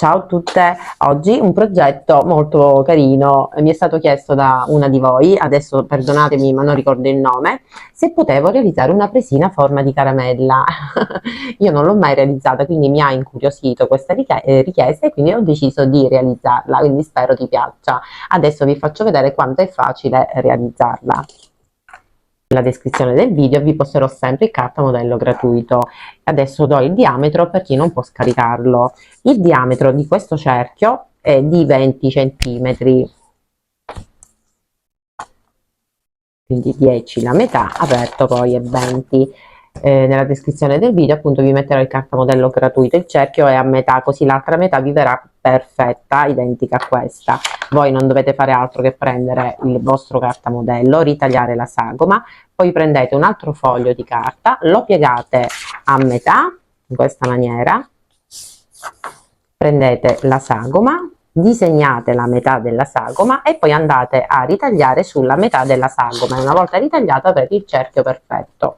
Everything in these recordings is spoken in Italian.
Ciao a tutte, oggi un progetto molto carino, mi è stato chiesto da una di voi, adesso perdonatemi ma non ricordo il nome, se potevo realizzare una presina a forma di caramella. Io non l'ho mai realizzata, quindi mi ha incuriosito questa richiesta e quindi ho deciso di realizzarla, quindi spero ti piaccia. Adesso vi faccio vedere quanto è facile realizzarla. Nella descrizione del video vi posterò sempre il carta modello gratuito. Adesso do il diametro per chi non può scaricarlo. Il diametro di questo cerchio è di 20 centimetri, quindi 10 la metà, aperto poi è 20. Nella descrizione del video appunto vi metterò il cartamodello gratuito, il cerchio è a metà, così l'altra metà vi verrà perfetta, identica a questa. Voi non dovete fare altro che prendere il vostro cartamodello, ritagliare la sagoma, poi prendete un altro foglio di carta, lo piegate a metà in questa maniera, prendete la sagoma, disegnate la metà della sagoma e poi andate a ritagliare sulla metà della sagoma e una volta ritagliata avrete il cerchio perfetto.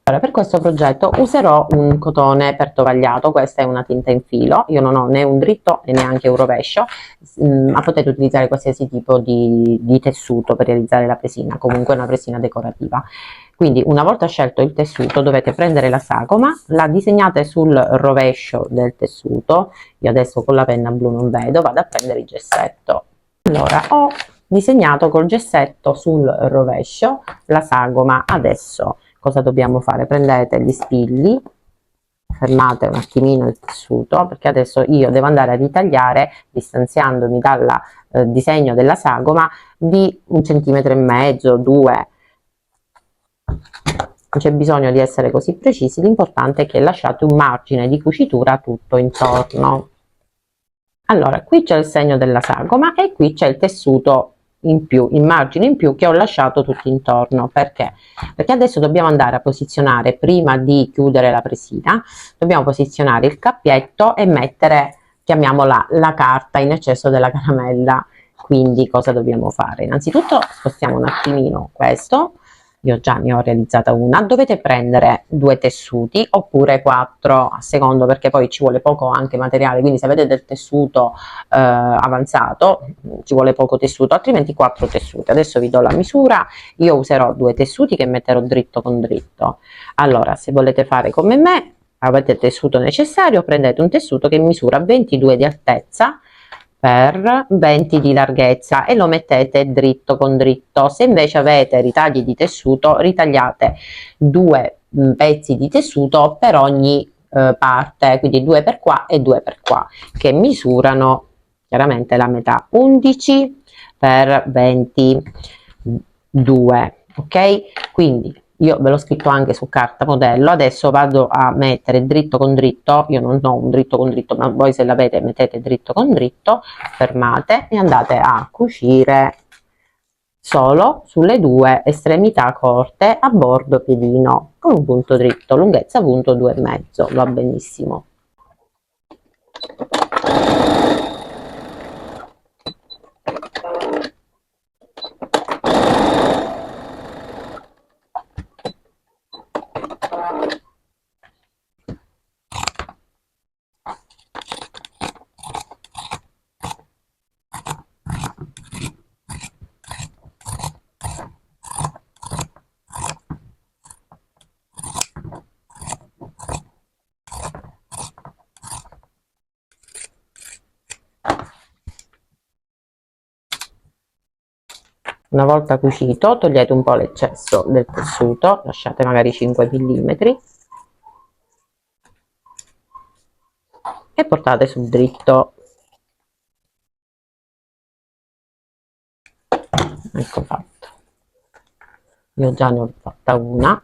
Allora, per questo progetto userò un cotone per tovagliato, questa è una tinta in filo, io non ho né un dritto e neanche un rovescio, ma potete utilizzare qualsiasi tipo di tessuto per realizzare la presina, comunque è una presina decorativa. Quindi una volta scelto il tessuto dovete prendere la sagoma, la disegnate sul rovescio del tessuto, io adesso con la penna blu non vedo, vado a prendere il gessetto. Allora, ho disegnato col gessetto sul rovescio la sagoma, adesso cosa dobbiamo fare? Prendete gli spilli, fermate un attimino il tessuto perché adesso io devo andare a ritagliare distanziandomi dal disegno della sagoma di 1,5 cm, 2. Non c'è bisogno di essere così precisi, l'importante è che lasciate un margine di cucitura tutto intorno. Allora, qui c'è il segno della sagoma e qui c'è il tessuto in più, il margine in più che ho lasciato tutto intorno. Perché? Perché adesso dobbiamo andare a posizionare, prima di chiudere la presina, dobbiamo posizionare il cappietto e mettere, chiamiamola, la carta in eccesso della caramella. Quindi cosa dobbiamo fare? Innanzitutto spostiamo un attimino questo, io già ne ho realizzata una, dovete prendere 2 tessuti oppure 4 a secondo, perché poi ci vuole poco anche materiale, quindi se avete del tessuto avanzato ci vuole poco tessuto, altrimenti 4 tessuti. Adesso vi do la misura, io userò 2 tessuti che metterò dritto con dritto. Allora, se volete fare come me, avete il tessuto necessario, prendete un tessuto che misura 22 di altezza per 20 di larghezza e lo mettete dritto con dritto. Se invece avete ritagli di tessuto, ritagliate 2 pezzi di tessuto per ogni parte, quindi 2 per qua e 2 per qua, che misurano chiaramente la metà, 11 per 22, ok? Quindi io ve l'ho scritto anche su carta modello, adesso vado a mettere dritto con dritto, io non ho un dritto con dritto, ma voi se l'avete mettete dritto con dritto, fermate e andate a cucire solo sulle 2 estremità corte a bordo piedino con un punto dritto, lunghezza punto 2,5, va benissimo. Una volta cucito togliete un po' l'eccesso del tessuto, lasciate magari 5 mm e portate sul dritto. Ecco fatto, io già ne ho fatta una.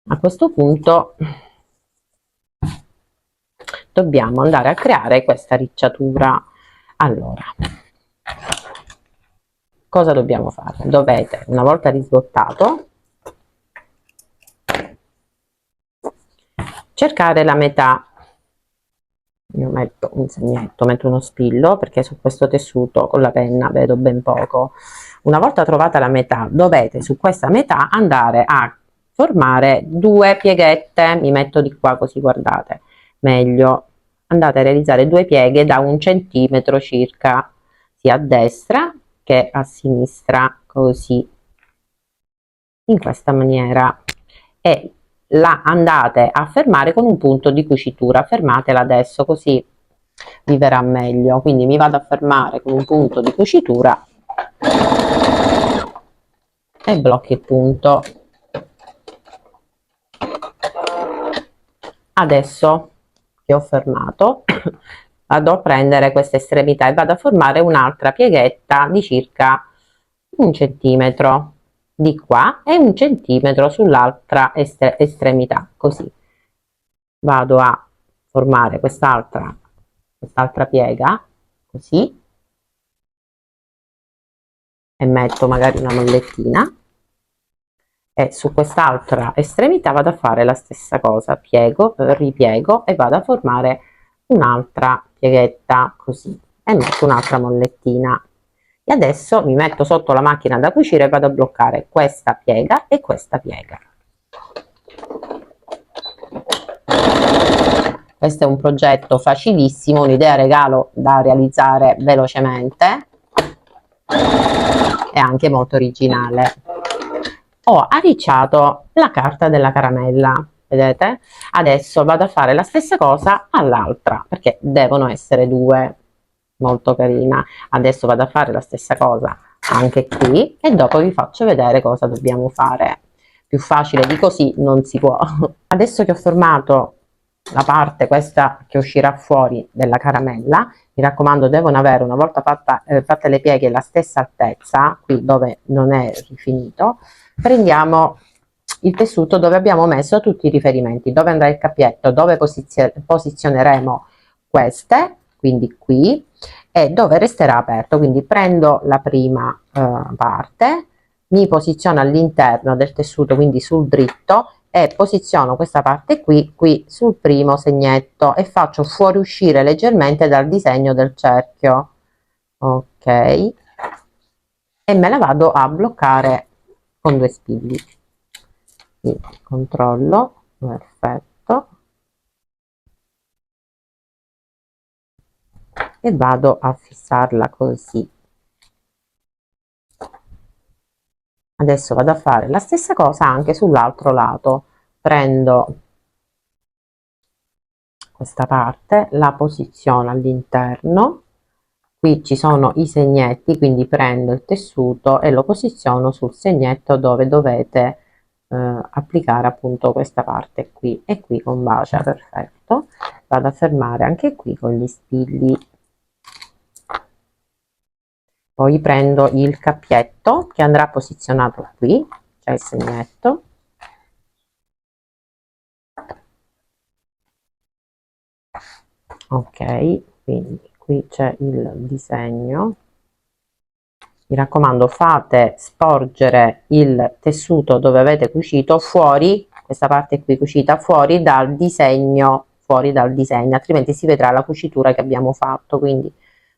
A questo punto dobbiamo andare a creare questa ricciatura. Allora, cosa dobbiamo fare? Dovete, una volta risbottato, cercare la metà. Io metto un segnetto, metto uno spillo perché su questo tessuto con la penna vedo ben poco. Una volta trovata la metà, dovete su questa metà andare a formare 2 pieghette, mi metto di qua così guardate, meglio andate a realizzare due pieghe da 1 centimetro circa, sia a destra che a sinistra, così, in questa maniera, e la andate a fermare con un punto di cucitura. Fermatela adesso, così vi verrà meglio. Quindi mi vado a fermare con un punto di cucitura e blocchi il punto. Adesso che ho fermato vado a prendere questa estremità e vado a formare un'altra pieghetta di circa 1 centimetro di qua e 1 centimetro sull'altra estremità, così vado a formare quest'altra piega, così, e metto magari una mollettina, e su quest'altra estremità vado a fare la stessa cosa, piego, ripiego e vado a formare un'altra pieghetta, così, e metto un'altra mollettina. E adesso mi metto sotto la macchina da cucire e vado a bloccare questa piega e questa piega. Questo è un progetto facilissimo, un'idea regalo da realizzare velocemente e anche molto originale. Ho arricciato la carta della caramella, vedete? Adesso vado a fare la stessa cosa all'altra, perché devono essere due, molto carina. Adesso vado a fare la stessa cosa anche qui e dopo vi faccio vedere cosa dobbiamo fare. Più facile di così non si può. Adesso che ho formato la parte questa che uscirà fuori della caramella, mi raccomando devono avere, una volta fatte le pieghe, la stessa altezza, qui dove non è rifinito, prendiamo il tessuto dove abbiamo messo tutti i riferimenti, dove andrà il cappietto, dove posizioneremo queste, quindi qui, e dove resterà aperto. Quindi prendo la prima parte, mi posiziono all'interno del tessuto, quindi sul dritto, e posiziono questa parte qui sul primo segnetto e faccio fuoriuscire leggermente dal disegno del cerchio, ok, e me la vado a bloccare con due spilli. Quindi controllo, perfetto, e vado a fissarla così. Adesso vado a fare la stessa cosa anche sull'altro lato, prendo questa parte, la posiziono all'interno, qui ci sono i segnetti, quindi prendo il tessuto e lo posiziono sul segnetto dove dovete applicare appunto questa parte qui, e qui combacia, perfetto. Vado a fermare anche qui con gli spilli. Poi prendo il cappietto che andrà posizionato qui, c'è il segnetto, ok, quindi qui c'è il disegno. Mi raccomando, fate sporgere il tessuto dove avete cucito fuori, questa parte qui cucita, fuori dal disegno, altrimenti si vedrà la cucitura che abbiamo fatto, quindi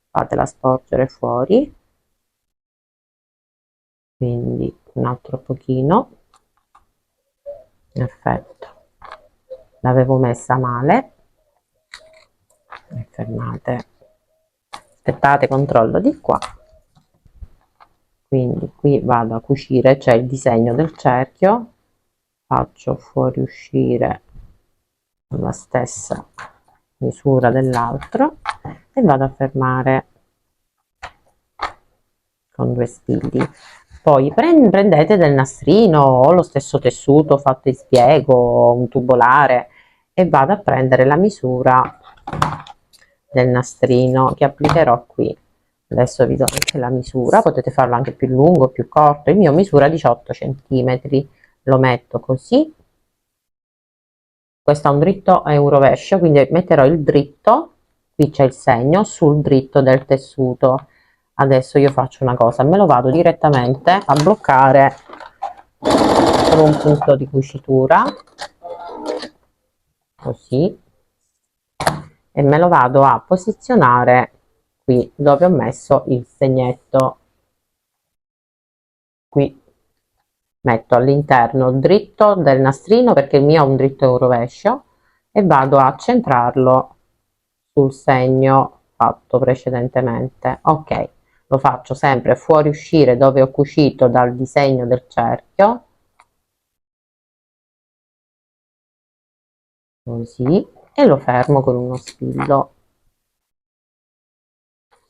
fatela sporgere fuori, quindi un altro pochino, perfetto, l'avevo messa male, fermate, aspettate, controllo di qua, quindi qui vado a cucire, c'è il disegno del cerchio, faccio fuoriuscire la stessa misura dell'altro e vado a fermare con due spilli. Poi prendete del nastrino o lo stesso tessuto fatto in spiego, un tubolare, e vado a prendere la misura del nastrino che applicherò qui. Adesso vi do anche la misura, potete farlo anche più lungo, più corto. Il mio misura 18 centimetri, lo metto così. Questo è un dritto e un rovescio, quindi metterò il dritto, qui c'è il segno, sul dritto del tessuto. Adesso io faccio una cosa, me lo vado direttamente a bloccare con un punto di cucitura, così, e me lo vado a posizionare qui dove ho messo il segnetto. Qui metto all'interno dritto del nastrino, perché il mio è un dritto e un rovescio, e vado a centrarlo sul segno fatto precedentemente. Ok, lo faccio sempre fuoriuscire dove ho cucito dal disegno del cerchio, così, e lo fermo con uno spillo.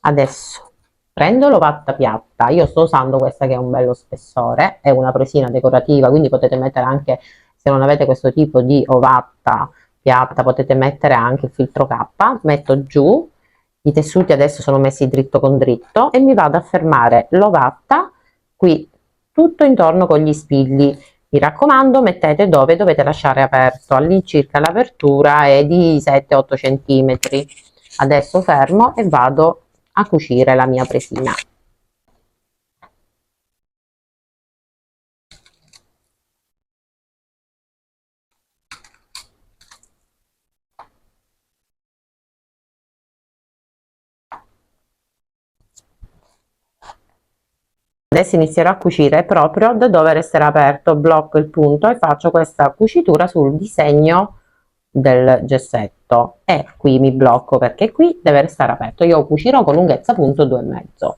Adesso prendo l'ovatta piatta, io sto usando questa che ha un bello spessore, è una presina decorativa, quindi potete mettere anche, se non avete questo tipo di ovatta piatta, potete mettere anche il filtro K, metto giù, i tessuti adesso sono messi dritto con dritto e mi vado a fermare l'ovatta qui tutto intorno con gli spilli. Mi raccomando, mettete dove dovete lasciare aperto, all'incirca l'apertura è di 7-8 cm. Adesso fermo e vado a cucire la mia presina. Adesso inizierò a cucire proprio da dove resterà aperto, blocco il punto e faccio questa cucitura sul disegno del gessetto e qui mi blocco perché qui deve restare aperto. Io cucirò con lunghezza punto 2,5.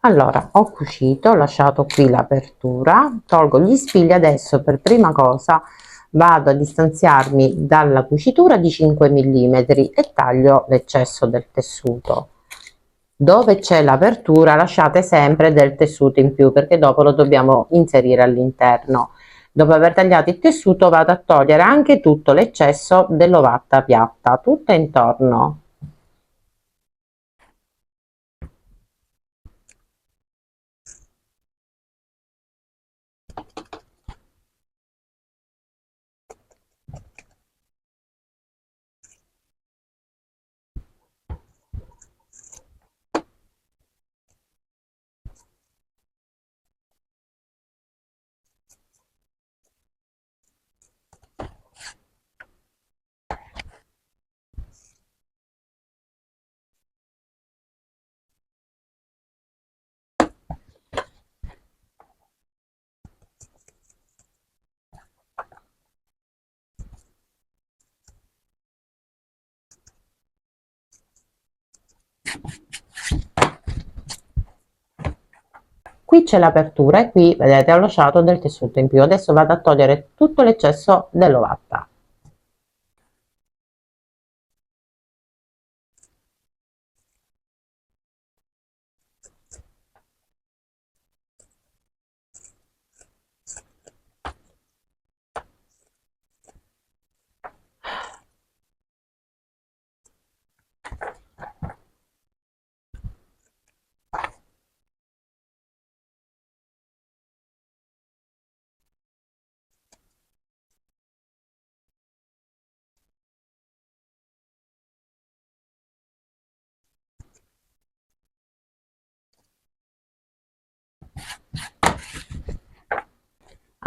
Allora, ho cucito, ho lasciato qui l'apertura, tolgo gli spilli, adesso per prima cosa vado a distanziarmi dalla cucitura di 5 mm e taglio l'eccesso del tessuto. Dove c'è l'apertura lasciate sempre del tessuto in più perché dopo lo dobbiamo inserire all'interno. Dopo aver tagliato il tessuto vado a togliere anche tutto l'eccesso dell'ovatta piatta, tutta intorno. Qui c'è l'apertura e qui vedete ho lasciato del tessuto in più. Adesso vado a togliere tutto l'eccesso dell'ovatta.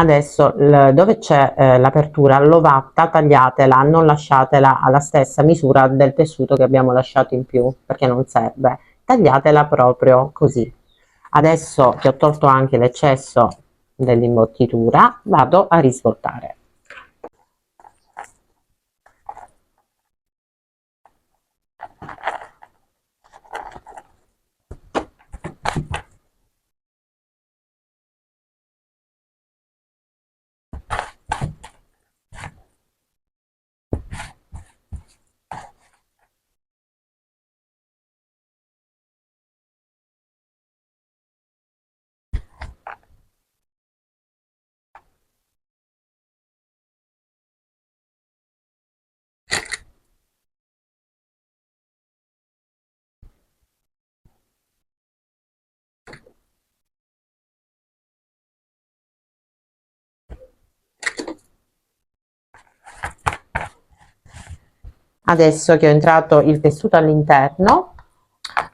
Adesso dove c'è l'apertura, l'ovatta tagliatela, non lasciatela alla stessa misura del tessuto che abbiamo lasciato in più perché non serve, tagliatela proprio così. Adesso che ho tolto anche l'eccesso dell'imbottitura vado a risvoltare. Adesso che ho entrato il tessuto all'interno,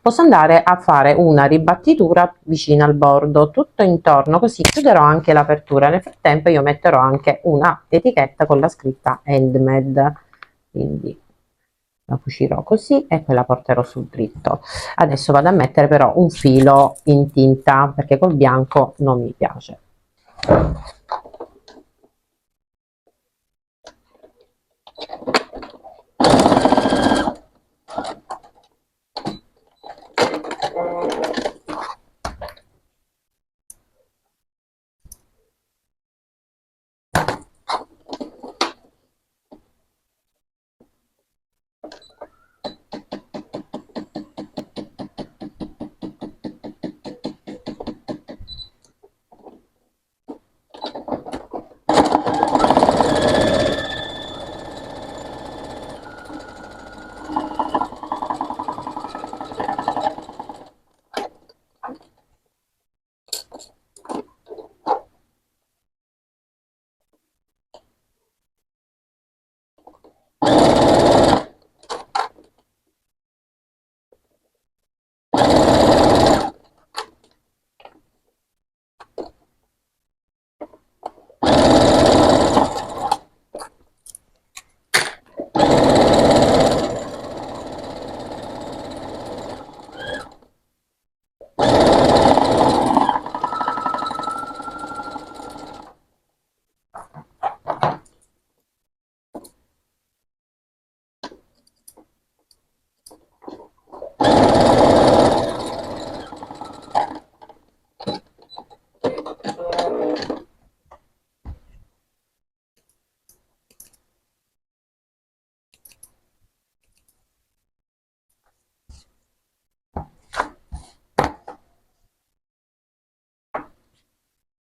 posso andare a fare una ribattitura vicino al bordo, tutto intorno, così chiuderò anche l'apertura. Nel frattempo io metterò anche una etichetta con la scritta handmade, quindi la cucirò così e poi la porterò sul dritto. Adesso vado a mettere però un filo in tinta, perché col bianco non mi piace.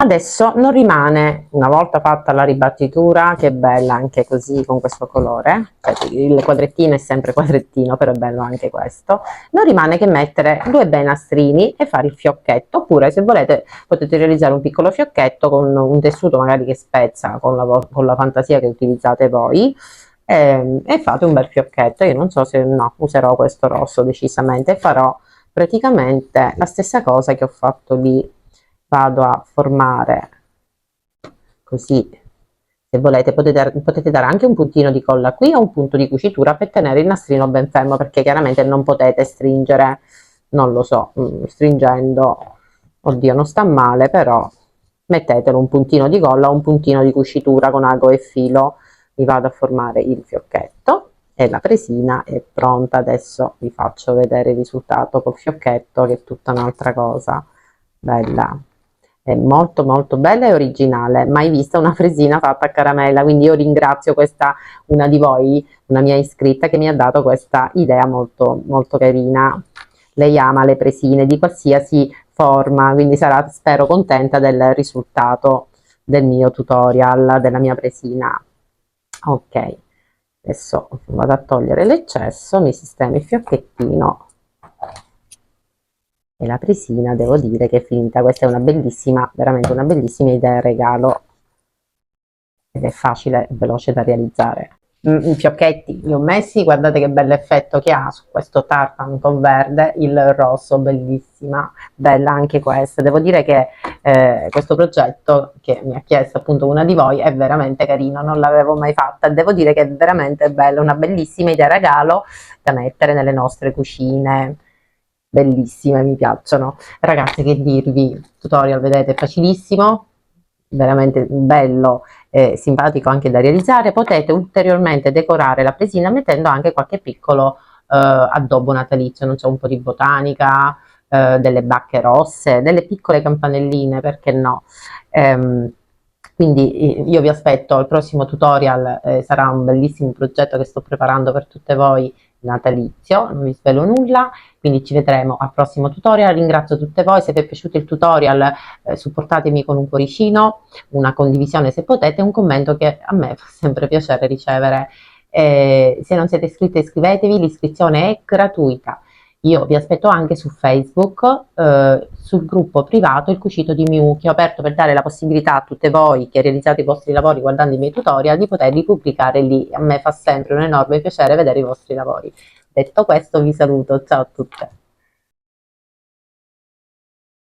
Adesso non rimane, una volta fatta la ribattitura, che è bella anche così con questo colore, cioè il quadrettino è sempre quadrettino, però è bello anche questo, non rimane che mettere due bei nastrini e fare il fiocchetto, oppure se volete potete realizzare un piccolo fiocchetto con un tessuto magari che spezza con la fantasia che utilizzate voi, e fate un bel fiocchetto. Io non so se no, userò questo rosso decisamente e farò praticamente la stessa cosa che ho fatto lì. Vado a formare così, se volete potete dare anche un puntino di colla qui o un punto di cucitura per tenere il nastrino ben fermo, perché chiaramente non potete stringere, non lo so, stringendo, oddio non sta male, però mettetelo un puntino di colla o un puntino di cucitura con ago e filo. Mi vado a formare il fiocchetto e la presina è pronta. Adesso vi faccio vedere il risultato col fiocchetto, che è tutta un'altra cosa bella. È molto molto bella e originale, mai vista una fresina fatta a caramella, quindi io ringrazio questa, una di voi, una mia iscritta, che mi ha dato questa idea molto molto carina. Lei ama le fresine di qualsiasi forma, quindi sarà, spero, contenta del risultato del mio tutorial, della mia fresina. Ok, adesso vado a togliere l'eccesso, mi sistemo il fiocchettino e la presina, devo dire che è finita. Questa è una bellissima, veramente una bellissima idea regalo, ed è facile e veloce da realizzare. I fiocchetti li ho messi, guardate che bell'effetto che ha su questo tartan con verde, il rosso, bellissima, bella anche questa. Devo dire che questo progetto che mi ha chiesto appunto una di voi è veramente carino, non l'avevo mai fatta, devo dire che è veramente bello, una bellissima idea regalo da mettere nelle nostre cucine, bellissime, mi piacciono. Ragazzi, che dirvi, il tutorial vedete è facilissimo, veramente bello, simpatico anche da realizzare. Potete ulteriormente decorare la presina mettendo anche qualche piccolo addobbo natalizio, non so, un po' di botanica, delle bacche rosse, delle piccole campanelline, perché no? Quindi io vi aspetto al prossimo tutorial, sarà un bellissimo progetto che sto preparando per tutte voi, natalizio, non vi svelo nulla, quindi ci vedremo al prossimo tutorial. Ringrazio tutte voi, se vi è piaciuto il tutorial supportatemi con un cuoricino, una condivisione se potete, un commento che a me fa sempre piacere ricevere. Se non siete iscritti iscrivetevi, l'iscrizione è gratuita. Io vi aspetto anche su Facebook, sul gruppo privato Il Cucito di Miu, che ho aperto per dare la possibilità a tutte voi che realizzate i vostri lavori guardando i miei tutorial di poterli pubblicare lì. A me fa sempre un enorme piacere vedere i vostri lavori. Detto questo vi saluto, ciao a tutte.